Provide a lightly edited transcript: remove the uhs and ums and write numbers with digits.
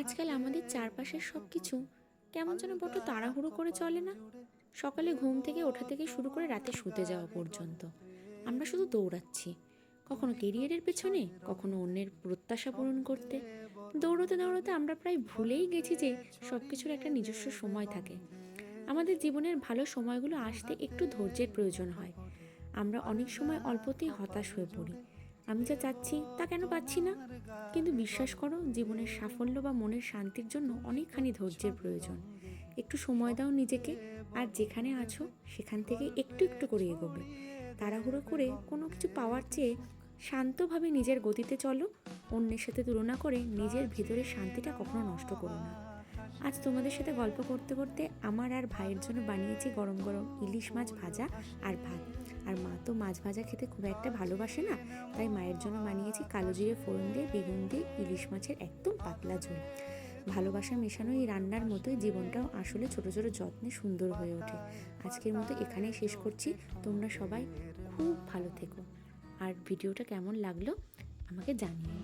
আজকাল আমাদের চারপাশের সব কিছু কেমন যেন বড্ড তাড়াহুড়ো করে চলে না? সকালে ঘুম থেকে ওঠা থেকে শুরু করে রাতে শুতে যাওয়া পর্যন্ত আমরা শুধু দৌড়াচ্ছি, কখনো কেরিয়ারের পেছনে, কখনো অন্যের প্রত্যাশা পূরণ করতে। দৌড়তে দৌড়তে আমরা প্রায় ভুলেই গেছি যে সব কিছুর একটা নিজস্ব সময় থাকে। আমাদের জীবনের ভালো সময়গুলো আসতে একটু ধৈর্যের প্রয়োজন হয়। আমরা অনেক সময় অল্পতেই হতাশ হয়ে পড়ি, আমি যা চাচ্ছি তা কেন পাচ্ছি না। কিন্তু বিশ্বাস করো, জীবনের সাফল্য বা মনের শান্তির জন্য অনেকখানি ধৈর্যের প্রয়োজন। একটু সময় দাও নিজেকে, আর যেখানে আছো সেখান থেকে একটু একটু করে এগোবে। তাড়াহুড়ো করে কোনো কিছু পাওয়ার চেয়ে শান্তভাবে নিজের গতিতে চলো। অন্যের সাথে তুলনা করে নিজের ভিতরের শান্তিটা কখনো নষ্ট করো না। আজ তোমাদের সাথে গল্প করতে করতে আমার আর ভাইয়ের জন্য বানিয়েছি গরম গরম ইলিশ মাছ ভাজা আর ভাত। আর মা তো মাছ ভাজা খেতে খুব একটা ভালোবাসে না, তাই মায়ের জন্য বানিয়েছি কালো জিরে ফোড়ন দিয়ে বেগুন দিয়ে ইলিশ মাছের একদম পাতলা ঝোল। ভালোবাসা মেশানো এই রান্নার মতোই জীবনটাও আসলে ছোট ছোট যত্নে সুন্দর হয়ে ওঠে। আজকের মতো এখানেই শেষ করছি। তোমরা সবাই খুব ভালো থেকো, আর ভিডিওটা কেমন লাগলো আমাকে জানিও।